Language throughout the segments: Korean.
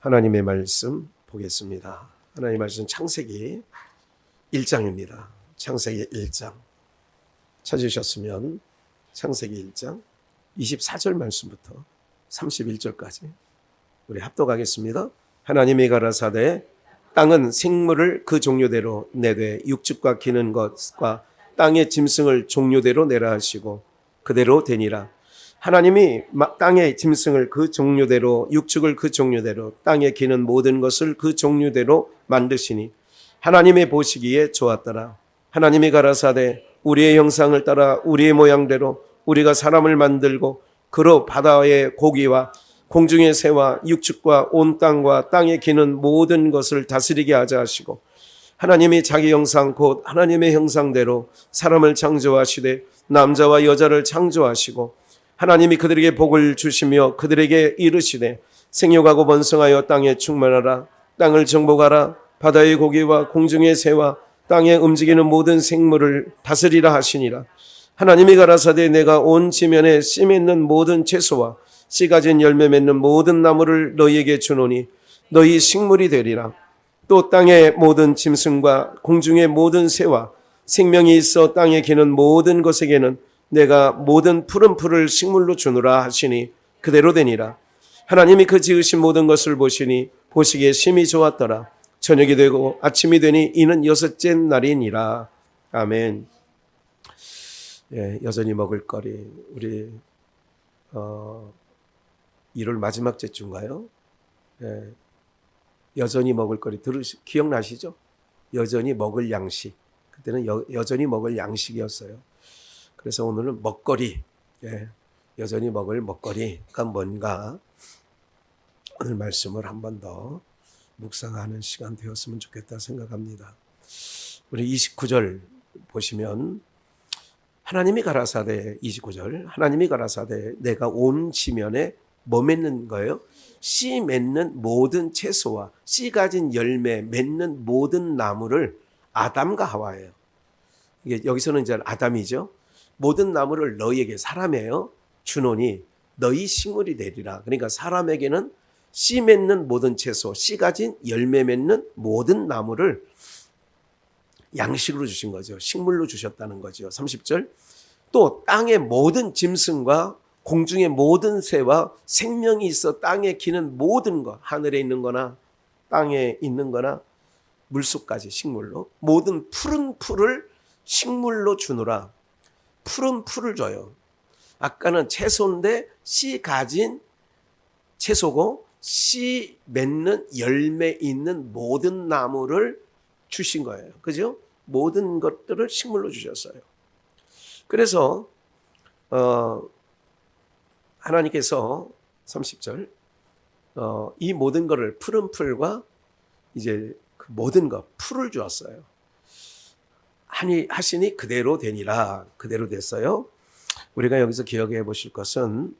하나님의 말씀 보겠습니다. 하나님의 말씀 창세기 1장입니다. 창세기 1장 찾으셨으면 창세기 1장 24절 말씀부터 31절까지 우리 합독하겠습니다. 하나님이 가라사대 땅은 생물을 그 종류대로 내되 육축과 기는 것과 땅의 짐승을 종류대로 내라 하시고 그대로 되니라. 하나님이 땅의 짐승을 그 종류대로 육축을 그 종류대로 땅에 기는 모든 것을 그 종류대로 만드시니 하나님의 보시기에 좋았더라. 하나님이 가라사대 우리의 형상을 따라 우리의 모양대로 우리가 사람을 만들고 그로 바다의 고기와 공중의 새와 육축과 온 땅과 땅에 기는 모든 것을 다스리게 하자 하시고 하나님이 자기 형상 곧 하나님의 형상대로 사람을 창조하시되 남자와 여자를 창조하시고 하나님이 그들에게 복을 주시며 그들에게 이르시되 생육하고 번성하여 땅에 충만하라. 땅을 정복하라. 바다의 고기와 공중의 새와 땅에 움직이는 모든 생물을 다스리라 하시니라. 하나님이 가라사대 내가 온 지면에 씨 맺는 모든 채소와 씨 가진 열매 맺는 모든 나무를 너희에게 주노니 너희 식물이 되리라. 또 땅의 모든 짐승과 공중의 모든 새와 생명이 있어 땅에 기는 모든 것에게는 내가 모든 푸른 풀을 식물로 주노라 하시니 그대로 되니라. 하나님이 그 지으신 모든 것을 보시니 보시기에 심히 좋았더라. 저녁이 되고 아침이 되니 이는 여섯째 날이니라. 아멘. 예, 여전히 먹을거리 우리 1월 마지막 주인가요? 예, 여전히 먹을거리 기억나시죠? 여전히 먹을 양식. 그때는 여전히 먹을 양식이었어요. 그래서 오늘은 먹거리, 예, 여전히 먹을 먹거리가 뭔가 오늘 말씀을 한 번 더 묵상하는 시간 되었으면 좋겠다 생각합니다. 우리 29절 보시면 하나님이 가라사대 29절 하나님이 가라사대 내가 온 지면에 뭐 맺는 거예요? 씨 맺는 모든 채소와 씨 가진 열매 맺는 모든 나무를 아담과 하와예요. 이게 여기서는 이제 아담이죠. 모든 나무를 너희에게 사람이에요. 주노니 너희 식물이 되리라. 그러니까 사람에게는 씨 맺는 모든 채소, 씨 가진 열매 맺는 모든 나무를 양식으로 주신 거죠. 식물로 주셨다는 거죠. 30절 또 땅의 모든 짐승과 공중의 모든 새와 생명이 있어 땅에 기는 모든 것, 하늘에 있는 거나 땅에 있는 거나 물속까지 식물로 모든 푸른 풀을 식물로 주노라. 푸른 풀을 줘요. 아까는 채소인데 씨 가진 채소고 씨 맺는 열매 있는 모든 나무를 주신 거예요. 그죠? 모든 것들을 식물로 주셨어요. 그래서 하나님께서 30절 이 모든 것을 푸른 풀과 이제 그 모든 것 풀을 주었어요. 하시니 그대로 되니라. 그대로 됐어요. 우리가 여기서 기억해 보실 것은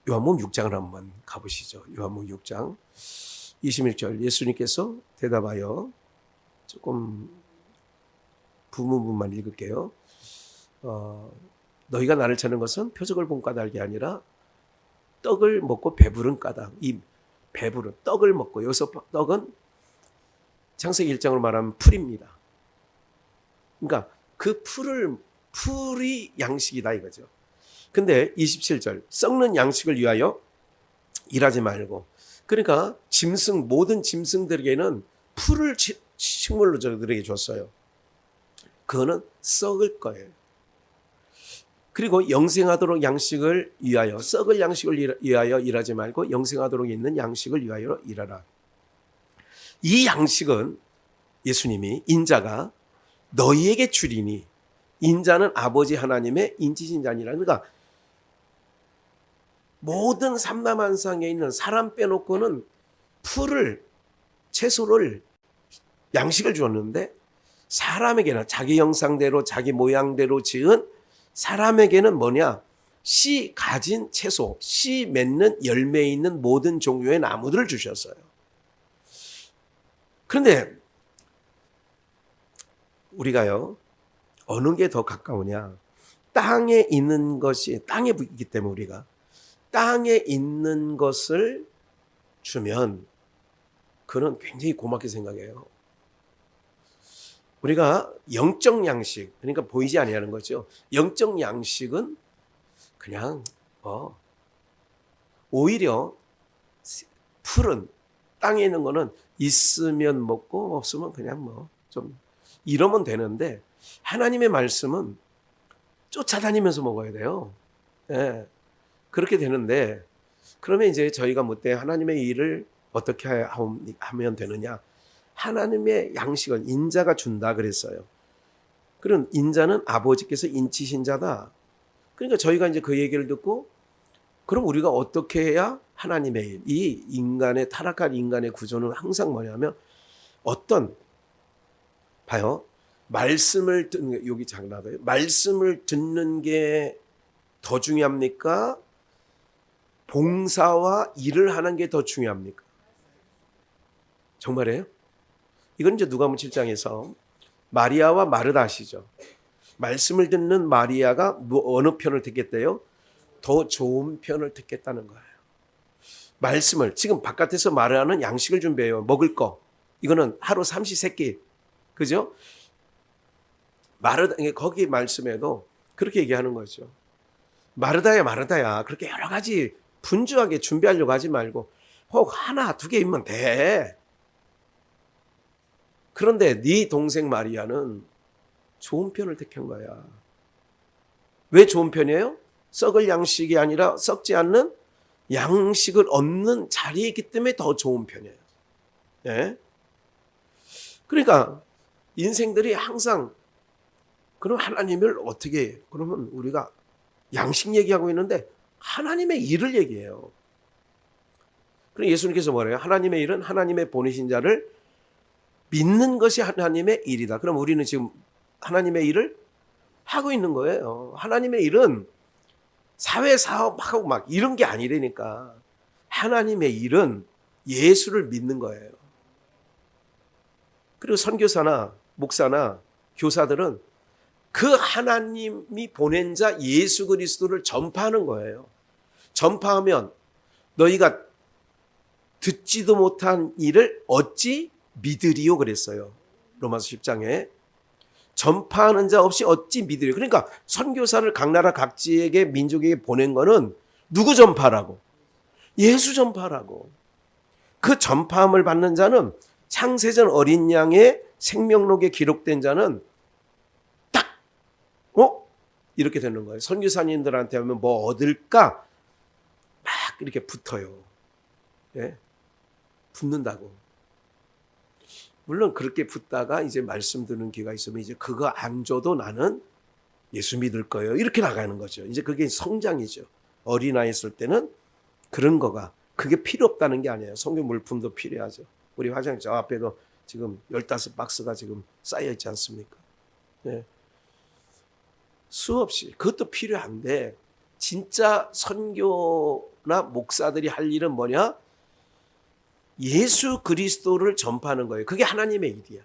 요한복음 6장을 한번 가보시죠. 요한복음 6장 21절 예수님께서 대답하여 조금 부문만 읽을게요. 너희가 나를 찾는 것은 표적을 본 까닭이 아니라 떡을 먹고 배부른 까닭. 이 배부른 떡을 먹고 여기서 떡은 창세기 1장으로 말하면 풀입니다. 그러니까 그 풀이 양식이다 이거죠. 근데 27절 썩는 양식을 위하여 일하지 말고 그러니까 모든 짐승들에게는 풀을 식물로 저들에게 줬어요. 그거는 썩을 거예요. 그리고 영생하도록 양식을 위하여 썩을 양식을 위하여 일하지 말고 영생하도록 있는 양식을 위하여 일하라. 이 양식은 예수님이 인자가 너희에게 주리니 인자는 아버지 하나님의 인치신 자니라. 그러니까 모든 삼라만상에 있는 사람 빼놓고는 풀을 채소를 양식을 주었는데 사람에게는 자기 형상대로 자기 모양대로 지은 사람에게는 뭐냐? 씨 가진 채소, 씨 맺는 열매 있는 모든 종류의 나무들을 주셨어요. 그런데 우리가요 어느 게 더 가까우냐? 땅에 있는 것이 땅에 있기 때문에 우리가 땅에 있는 것을 주면 그는 굉장히 고맙게 생각해요. 우리가 영적 양식, 그러니까 보이지 아니하는 거죠. 영적 양식은 그냥 오히려 풀은 땅에 있는 거는 있으면 먹고 없으면 그냥 좀 이러면 되는데, 하나님의 말씀은 쫓아다니면서 먹어야 돼요. 예, 그렇게 되는데, 그러면 이제 저희가 묻되 하나님의 일을 어떻게 하면 되느냐? 하나님의 양식은 인자가 준다 그랬어요. 그런 인자는 아버지께서 인치신 자다. 그러니까 저희가 이제 그 얘기를 듣고, 그럼 우리가 어떻게 해야 하나님의 일, 이 인간의 타락한 인간의 구조는 항상 뭐냐면, 봐요. 말씀을 듣는, 여기 장난아요. 말씀을 듣는 게 더 중요합니까? 봉사와 일을 하는 게 더 중요합니까? 정말이에요? 이건 이제 누가복음 7장에서 마리아와 마르다 아시죠? 말씀을 듣는 마리아가 어느 편을 듣겠대요? 더 좋은 편을 듣겠다는 거예요. 말씀을, 지금 바깥에서 마리아는 양식을 준비해요. 먹을 거. 이거는 하루 삼시세끼. 그죠? 마르다, 거기 말씀에도 그렇게 얘기하는 거죠. 마르다야, 마르다야. 그렇게 여러 가지 분주하게 준비하려고 하지 말고 혹 하나, 두 개 있으면 돼. 그런데 네 동생 마리아는 좋은 편을 택한 거야. 왜 좋은 편이에요? 썩을 양식이 아니라 썩지 않는 양식을 얻는 자리에 있기 때문에 더 좋은 편이에요. 네? 그러니까 인생들이 항상, 그럼 하나님을 어떻게 해요? 그러면 우리가 양식 얘기하고 있는데 하나님의 일을 얘기해요. 그럼 예수님께서 뭐래요? 하나님의 일은 하나님의 보내신 자를 믿는 것이 하나님의 일이다. 그럼 우리는 지금 하나님의 일을 하고 있는 거예요. 하나님의 일은 사회사업하고 막 이런 게 아니라니까. 하나님의 일은 예수를 믿는 거예요. 그리고 선교사나 목사나 교사들은 그 하나님이 보낸 자 예수 그리스도를 전파하는 거예요. 전파하면 너희가 듣지도 못한 일을 어찌 믿으리요 그랬어요. 로마서 10장에. 전파하는 자 없이 어찌 믿으리요. 그러니까 선교사를 각 나라 각지에게 민족에게 보낸 거는 누구 전파라고? 예수 전파라고. 그 전파함을 받는 자는 창세전 어린 양의 생명록에 기록된 자는 딱 이렇게 되는 거예요. 선교사님들한테 하면 뭐 얻을까? 막 이렇게 붙어요. 예? 붙는다고. 물론 그렇게 붙다가 이제 말씀 듣는 기회가 있으면 이제 그거 안 줘도 나는 예수 믿을 거예요. 이렇게 나가는 거죠. 이제 그게 성장이죠. 어린아이 있을 때는 그런 거가, 그게 필요 없다는 게 아니에요. 성교 물품도 필요하죠. 우리 화장실 저 앞에도 지금 15박스가 지금 쌓여 있지 않습니까? 예. 수없이 그것도 필요한데, 진짜 선교나 목사들이 할 일은 뭐냐? 예수 그리스도를 전파하는 거예요. 그게 하나님의 일이야.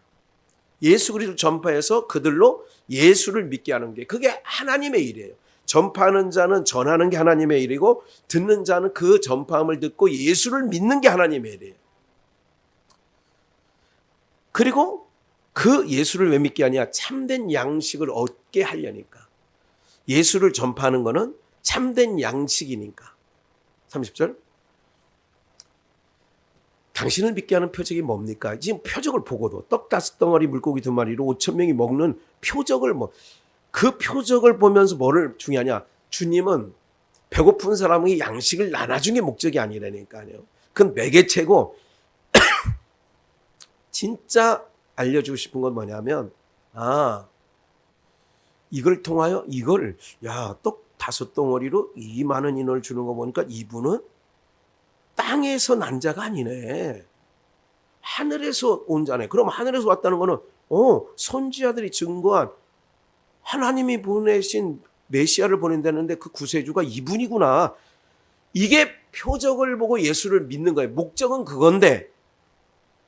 예수 그리스도를 전파해서 그들로 예수를 믿게 하는 게, 그게 하나님의 일이에요. 전파하는 자는 전하는 게 하나님의 일이고, 듣는 자는 그 전파함을 듣고 예수를 믿는 게 하나님의 일이에요. 그리고 그 예수를 왜 믿게 하냐? 참된 양식을 얻게 하려니까. 예수를 전파하는 거는 참된 양식이니까. 30절. 당신을 믿게 하는 표적이 뭡니까? 지금 표적을 보고도 떡 5덩어리 물고기 2마리로 5,000명이 먹는 표적을 그 표적을 보면서 뭐를 중요하냐? 주님은 배고픈 사람에게 양식을 나눠준 게 목적이 아니라니까요. 그건 매개체고 진짜 알려주고 싶은 건 뭐냐면, 이걸 통하여 떡 5덩어리로 이 많은 인원을 주는 거 보니까 이분은 땅에서 난 자가 아니네. 하늘에서 온 자네. 그럼 하늘에서 왔다는 거는 선지자들이 증거한 하나님이 보내신 메시아를 보낸다는데 그 구세주가 이분이구나. 이게 표적을 보고 예수를 믿는 거예요. 목적은 그건데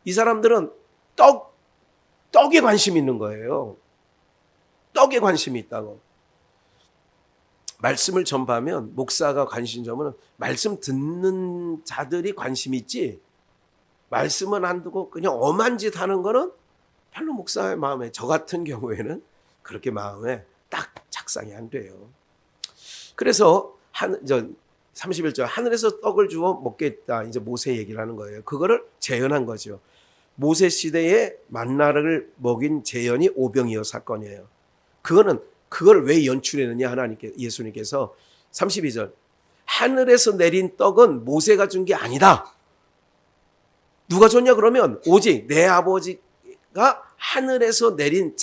이 사람들은 떡에 관심이 있는 거예요. 떡에 관심이 있다고. 말씀을 전파하면 목사가 관심 점은 말씀 듣는 자들이 관심이 있지, 말씀은 안 두고 그냥 엄한 짓 하는 거는 별로 목사의 마음에, 저 같은 경우에는 그렇게 마음에 딱 작상이 안 돼요. 그래서 31절 하늘에서 떡을 주어 먹겠다, 이제 모세 얘기를 하는 거예요. 그거를 재현한 거죠. 모세 시대에 만나를 먹인 재현이 오병이어 사건이에요. 그걸 왜 연출했느냐, 하나님께, 예수님께서 32절 하늘에서 내린 떡은 모세가 준 게 아니다. 누가 줬냐 그러면 오직 내 아버지가 하늘에서 내린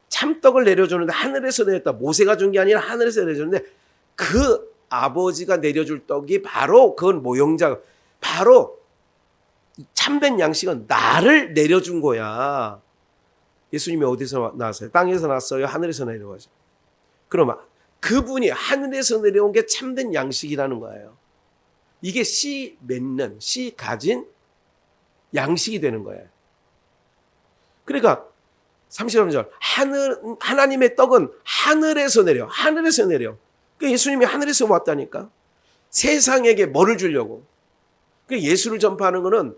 참떡을 내려주는데, 하늘에서 내렸다. 모세가 준 게 아니라 하늘에서 내려주는데, 그 아버지가 내려줄 떡이 바로, 그건 모형자, 바로 참된 양식은 나를 내려준 거야. 예수님이 어디서 나왔어요? 땅에서 나왔어요? 하늘에서 내려와서? 그러면 그분이 하늘에서 내려온 게 참된 양식이라는 거예요. 이게 씨 맺는, 씨 가진 양식이 되는 거예요. 그러니까 33절 하나님의 떡은 하늘에서 내려. 그러니까 예수님이 하늘에서 왔다니까. 세상에게 뭐를 주려고. 그러니까 예수를 전파하는 거는,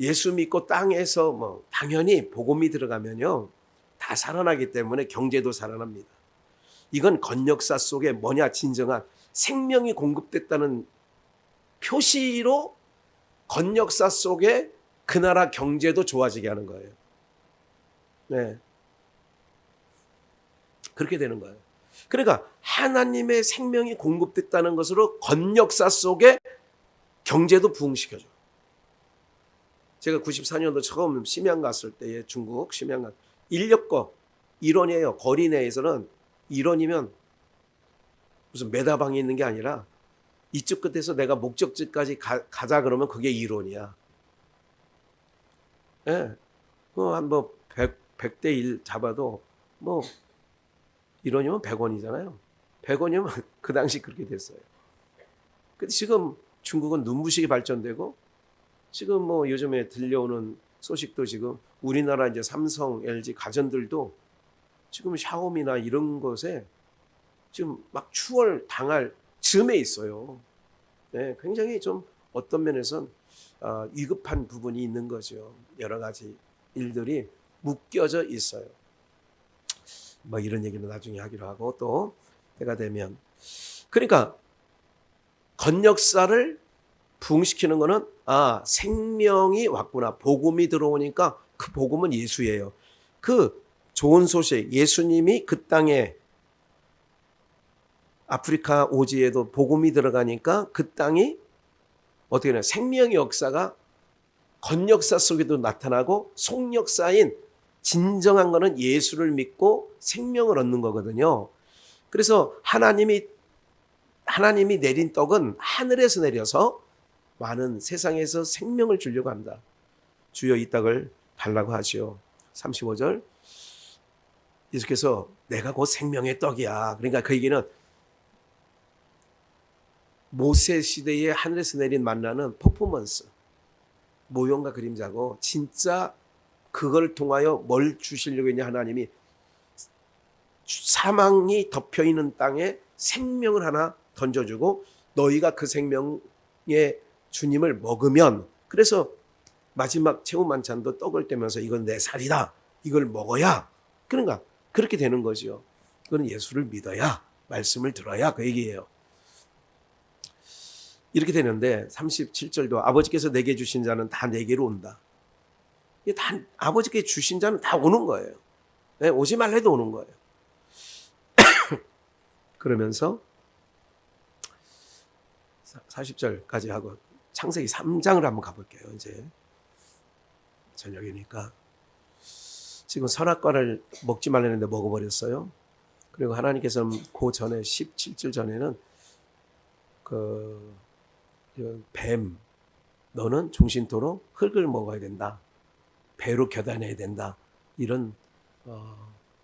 예수 믿고 땅에서 당연히 복음이 들어가면요 다 살아나기 때문에 경제도 살아납니다. 이건 건역사 속에 뭐냐, 진정한 생명이 공급됐다는 표시로 건역사 속에 그 나라 경제도 좋아지게 하는 거예요. 네, 그렇게 되는 거예요. 그러니까 하나님의 생명이 공급됐다는 것으로 건역사 속에 경제도 부흥시켜줘. 제가 94년도 처음 심양 갔을 때에, 중국 심양 갔을 때 인력거 1원이에요. 거리 내에서는 1원이면 무슨 메다방이 있는 게 아니라 이쪽 끝에서 내가 목적지까지 가자 그러면 그게 1원이야. 예. 한 100대 1 잡아도 1원이면 100원이잖아요. 100원이면 그 당시 그렇게 됐어요. 근데 지금 중국은 눈부시게 발전되고, 지금 요즘에 들려오는 소식도 지금 우리나라 이제 삼성, LG 가전들도 지금 샤오미나 이런 것에 지금 막 추월 당할 즈음에 있어요. 네, 굉장히 좀 어떤 면에선 위급한 부분이 있는 거죠. 여러 가지 일들이 묶여져 있어요. 이런 얘기는 나중에 하기로 하고, 또 때가 되면. 그러니까 건역사를 부흥시키는 거는, 생명이 왔구나. 복음이 들어오니까 그 복음은 예수예요. 그 좋은 소식, 예수님이 그 땅에, 아프리카 오지에도 복음이 들어가니까 그 땅이 어떻게 되나, 생명의 역사가 건역사 속에도 나타나고, 속역사인 진정한 거는 예수를 믿고 생명을 얻는 거거든요. 그래서 하나님이 내린 떡은 하늘에서 내려서 많은 세상에서 생명을 주려고 한다. 주여 이 떡을 달라고 하죠. 35절 예수께서 내가 곧 생명의 떡이야. 그러니까 그 얘기는 모세 시대에 하늘에서 내린 만나는 퍼포먼스, 모형과 그림자고, 진짜 그걸 통하여 뭘 주시려고 했냐, 하나님이 사망이 덮여있는 땅에 생명을 하나 던져주고, 너희가 그 생명의 주님을 먹으면, 그래서 마지막 최후 만찬도 떡을 떼면서 이건 내 살이다, 이걸 먹어야, 그러니까 그렇게 되는 거죠. 그건 예수를 믿어야, 말씀을 들어야, 그 얘기예요. 이렇게 되는데 37절도 아버지께서 내게 주신 자는 다 내게로 온다. 다 아버지께 주신 자는 다 오는 거예요. 네, 오지 말라 해도 오는 거예요. 그러면서 40절까지 하고 창세기 3장을 한번 가볼게요. 이제 저녁이니까. 지금 선악과를 먹지 말라는데 먹어버렸어요. 그리고 하나님께서는 그 전에 17절 전에는 뱀, 너는 종신토록 흙을 먹어야 된다. 배로 겨다녀야 된다. 이런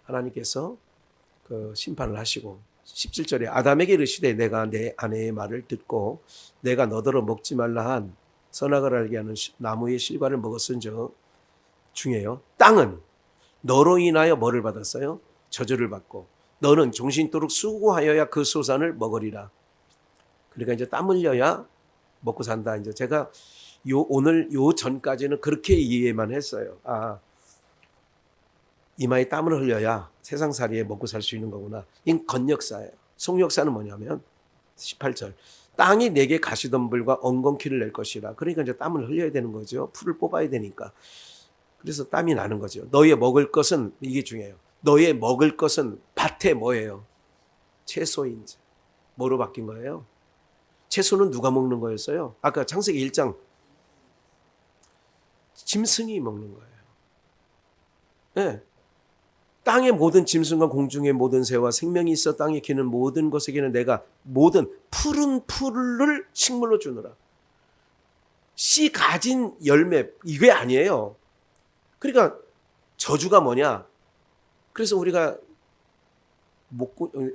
하나님께서 심판을 하시고, 17절에 아담에게 이르시되 내가 내 아내의 말을 듣고 내가 너더러 먹지 말라 한 선악을 알게 하는 나무의 실과를 먹었은즉, 중요해요. 땅은 너로 인하여 뭐를 받았어요? 저주를 받고, 너는 종신토록 수고하여야 그 소산을 먹으리라. 그러니까 이제 땀 흘려야 먹고 산다. 이제 제가 오늘 요 전까지는 그렇게 이해만 했어요. 아, 이마에 땀을 흘려야 세상살이에 먹고 살 수 있는 거구나. 이 건역사예요. 속역사는 뭐냐면 18절. 땅이 내게 가시덤불과 엉겅퀴를 낼 것이라. 그러니까 이제 땀을 흘려야 되는 거죠. 풀을 뽑아야 되니까. 그래서 땀이 나는 거죠. 너의 먹을 것은, 이게 중요해요. 너의 먹을 것은 밭에 뭐예요? 채소인지. 뭐로 바뀐 거예요? 채소는 누가 먹는 거였어요? 아까 창세기 1장 짐승이 먹는 거예요. 네. 땅의 모든 짐승과 공중의 모든 새와 생명이 있어 땅에 기는 모든 것에게는 내가 모든 푸른 풀을 식물로 주느라. 씨 가진 열매, 이게 아니에요. 그러니까 저주가 뭐냐? 그래서 우리가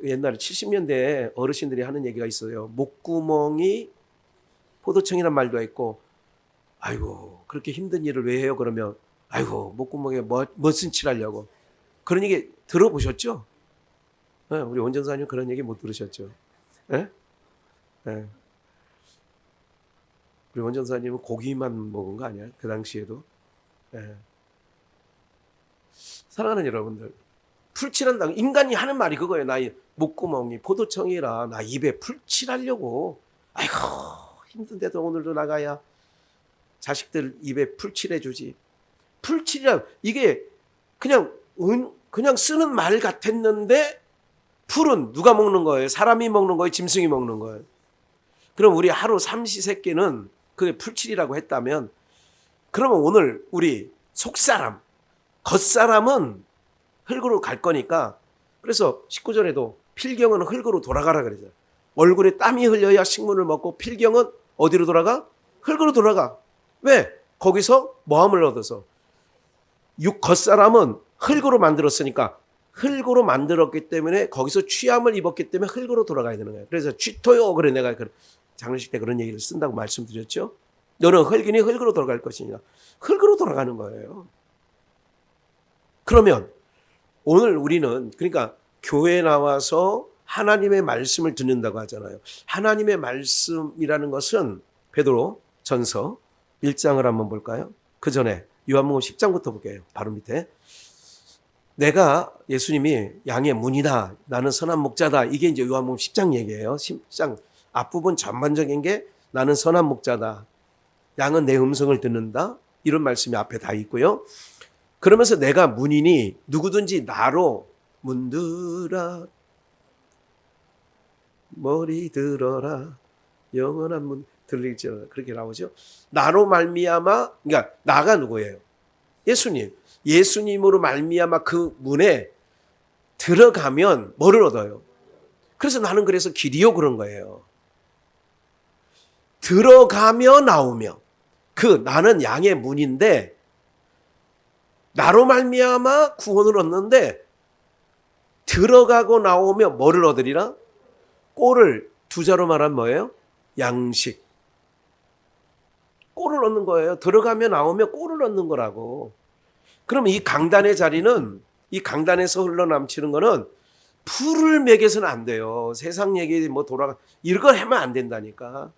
옛날에 70년대에 어르신들이 하는 얘기가 있어요. 목구멍이 포도청이란 말도 있고, 아이고 그렇게 힘든 일을 왜 해요? 그러면 아이고 목구멍에 무슨 칠하려고. 그런 얘기 들어보셨죠? 네, 우리 원전사님 그런 얘기 못 들으셨죠? 네? 네. 우리 원전사님은 고기만 먹은 거 아니야? 그 당시에도. 네. 사랑하는 여러분들, 풀칠한다. 인간이 하는 말이 그거예요. 나 목구멍이 포도청이라 나 입에 풀칠하려고. 아이고 힘든데도 오늘도 나가야 자식들 입에 풀칠해주지. 풀칠이란 이게 그냥 쓰는 말 같았는데 풀은 누가 먹는 거예요? 사람이 먹는 거예요? 짐승이 먹는 거예요? 그럼 우리 하루 삼시세끼는 그게 풀칠이라고 했다면, 그러면 오늘 우리 속사람, 겉사람은 흙으로 갈 거니까, 그래서 19절에도 필경은 흙으로 돌아가라 그러죠. 얼굴에 땀이 흘려야 식물을 먹고 필경은 어디로 돌아가? 흙으로 돌아가. 왜? 거기서 모함을 얻어서. 겉사람은 흙으로 만들었으니까, 흙으로 만들었기 때문에 거기서 취함을 입었기 때문에 흙으로 돌아가야 되는 거예요. 그래서 취토요, 그래 내가 장례식 때 그런 얘기를 쓴다고 말씀드렸죠. 너는 흙이니 흙으로 돌아갈 것이냐. 흙으로 돌아가는 거예요. 그러면 오늘 우리는 그러니까 교회에 나와서 하나님의 말씀을 듣는다고 하잖아요. 하나님의 말씀이라는 것은 베드로 전서 1장을 한번 볼까요? 그 전에 요한복음 10장부터 볼게요. 바로 밑에. 내가 예수님이 양의 문이다. 나는 선한 목자다. 이게 이제 요한복음 10장 얘기예요. 10장 앞부분 전반적인 게 나는 선한 목자다. 양은 내 음성을 듣는다. 이런 말씀이 앞에 다 있고요. 그러면서 내가 문이니 누구든지 나로 문들아 머리 들어라 영원한 문 들릴지어다. 그렇게 나오죠. 나로 말미암아, 그러니까 나가 누구예요? 예수님. 예수님으로 말미암아 그 문에 들어가면 뭐를 얻어요? 그래서 나는 그래서 길이요 그런 거예요. 들어가며 나오며. 그 나는 양의 문인데 나로 말미암아 구원을 얻는데 들어가고 나오며 뭐를 얻으리라? 꼴을 두 자로 말하면 뭐예요? 양식. 꼴을 얻는 거예요. 들어가며 나오며 꼴을 얻는 거라고. 그럼 이 강단의 자리는, 이 강단에서 흘러넘치는 거는 풀을 먹여서는 안 돼요. 세상 얘기 뭐 돌아가 이런 걸 하면 안 된다니까.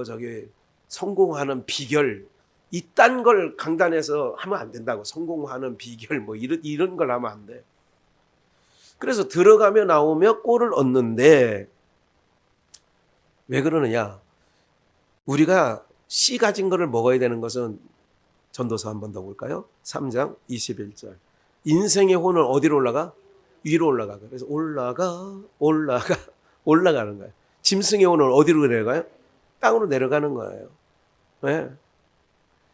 저기 성공하는 비결 이딴 걸 강단에서 하면 안 된다고. 성공하는 비결 뭐 이런 걸 하면 안 돼. 그래서 들어가며 나오며 꼴을 얻는데 왜 그러느냐? 우리가 씨 가진 거를 먹어야 되는 것은 전도서 한 번 더 볼까요? 3장 21절. 인생의 혼은 어디로 올라가? 위로 올라가. 그래서 올라가는 거예요. 짐승의 혼은 어디로 내려가요? 땅으로 내려가는 거예요. 네.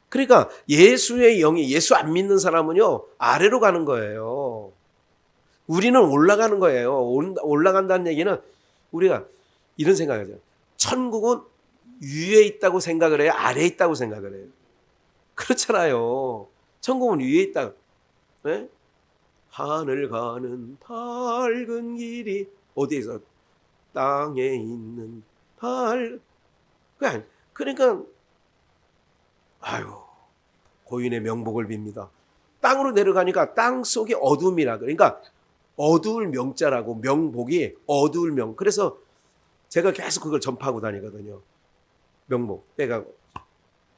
그러니까 예수의 영이, 예수 안 믿는 사람은요 아래로 가는 거예요. 우리는 올라가는 거예요. 올라간다는 얘기는 우리가 이런 생각을 해요. 천국은 위에 있다고 생각을 해요? 아래에 있다고 생각을 해요? 그렇잖아요. 천국은 위에 있다. 네? 하늘 가는 밝은 길이 어디에서? 땅에 있는 그러니까 아유 고인의 명복을 빕니다. 땅으로 내려가니까 땅 속에 어둠이라. 그러니까 어두울 명자라고, 명복이 어두울 명. 그래서 제가 계속 그걸 전파하고 다니거든요. 명복. 내가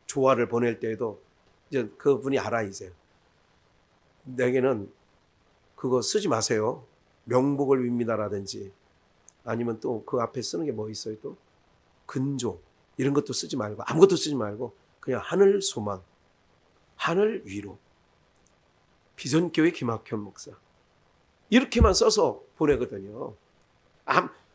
조화를 보낼 때에도 이제 그분이 알아 이제. 내게는 그거 쓰지 마세요. 명복을 빕니다라든지 아니면 또 그 앞에 쓰는 게 뭐 있어요 또? 근조 이런 것도 쓰지 말고 아무것도 쓰지 말고 그냥 하늘 소망, 하늘 위로. 비전교회 김학현 목사 이렇게만 써서 보내거든요.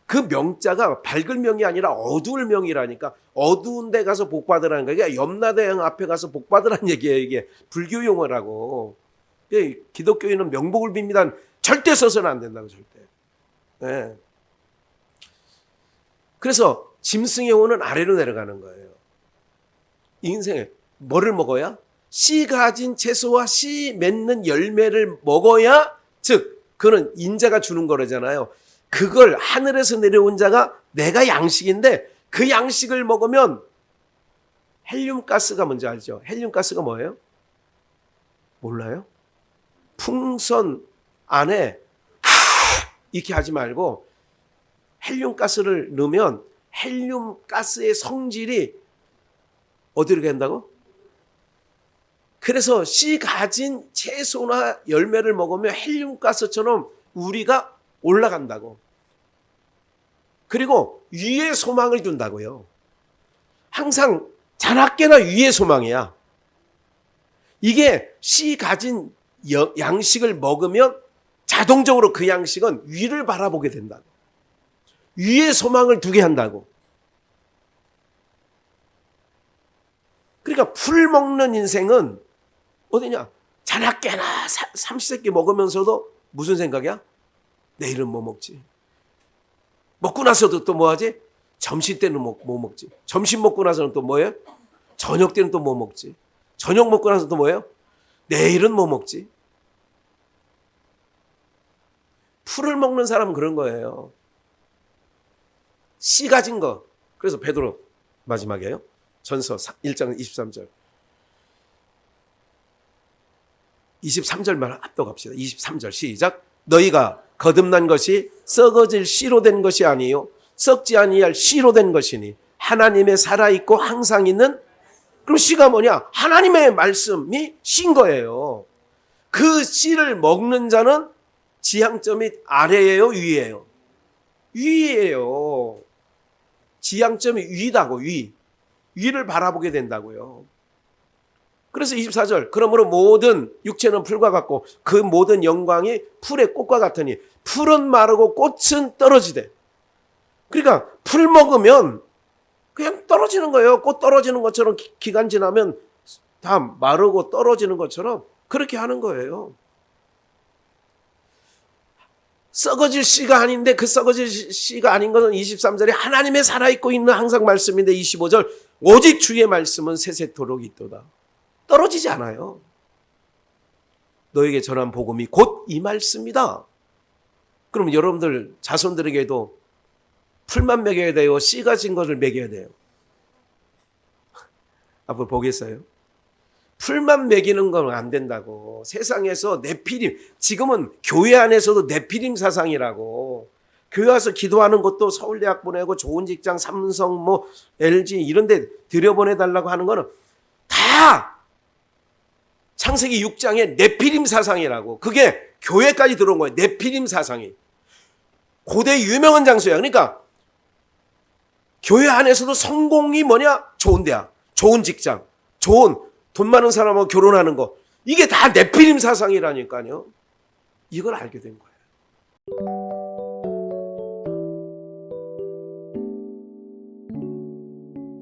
그 명자가 밝을 명이 아니라 어두울 명이라니까. 어두운 데 가서 복 받으라는 거야. 그러니까 염라대왕 앞에 가서 복 받으라는 얘기예요. 이게 불교 용어라고. 기독교인은 명복을 빕니다. 절대 써서는 안 된다고. 절대. 네. 그래서 짐승의 영혼은 아래로 내려가는 거예요. 인생에 뭐를 먹어야? 씨 가진 채소와 씨 맺는 열매를 먹어야, 즉 그는 인자가 주는 거라잖아요. 그걸 하늘에서 내려온 자가 내가 양식인데 그 양식을 먹으면 헬륨가스가 뭔지 알죠? 헬륨가스가 뭐예요? 몰라요? 풍선 안에 이렇게 하지 말고 헬륨가스를 넣으면 헬륨가스의 성질이 어디로 간다고? 그래서 씨 가진 채소나 열매를 먹으면 헬륨가스처럼 우리가 올라간다고. 그리고 위에 소망을 둔다고요. 항상 자나깨나 위에 소망이야. 이게 씨 가진 양식을 먹으면 자동적으로 그 양식은 위를 바라보게 된다고. 위에 소망을 두게 한다고. 그러니까 풀 먹는 인생은 어디냐? 자나깨나 삼시세끼 먹으면서도 무슨 생각이야? 내일은 뭐 먹지? 먹고 나서도 또 뭐 하지? 점심 때는 뭐 먹지? 점심 먹고 나서는 또 뭐예요? 저녁 때는 또 뭐 먹지? 저녁 먹고 나서 또 뭐예요? 내일은 뭐 먹지? 풀을 먹는 사람은 그런 거예요. 씨 가진 거. 그래서 베드로 마지막이에요. 전서 1장 23절. 23절만 압도갑시다. 23절 시작. 너희가 거듭난 것이 썩어질 씨로 된 것이 아니요 썩지 아니할 씨로 된 것이니 하나님의 살아있고 항상 있는. 그럼 씨가 뭐냐? 하나님의 말씀이 씨인 거예요. 그 씨를 먹는 자는 지향점이 아래예요, 위예요? 위예요. 지향점이 위다고. 위를 바라보게 된다고요. 그래서 24절. 그러므로 모든 육체는 풀과 같고 그 모든 영광이 풀의 꽃과 같으니 풀은 마르고 꽃은 떨어지되. 그러니까 풀 먹으면 그냥 떨어지는 거예요. 꽃 떨어지는 것처럼 기간 지나면 다 마르고 떨어지는 것처럼 그렇게 하는 거예요. 썩어질 씨가 아닌데 그 썩어질 씨가 아닌 것은 23절에 하나님의 살아있고 있는 항상 말씀인데 25절 오직 주의 말씀은 세세토록 있도다. 떨어지지 않아요. 너에게 전한 복음이 곧 이 말씀이다. 그럼 여러분들 자손들에게도 풀만 먹여야 돼요? 씨 가진 것을 먹여야 돼요? 앞으로 보겠어요? 풀만 먹이는 건 안 된다고. 세상에서 네피림, 지금은 교회 안에서도 네피림 사상이라고. 교회 와서 기도하는 것도 서울대학 보내고 좋은 직장, 삼성, 뭐 LG 이런 데 들여보내달라고 하는 거는 다 창세기 6장의 네피림 사상이라고. 그게 교회까지 들어온 거예요. 네피림 사상이. 고대 유명한 장소야. 그러니까 교회 안에서도 성공이 뭐냐? 좋은 대학, 좋은 직장, 좋은 돈 많은 사람하고 결혼하는 거. 이게 다 네피림 사상이라니까요. 이걸 알게 된 거예요.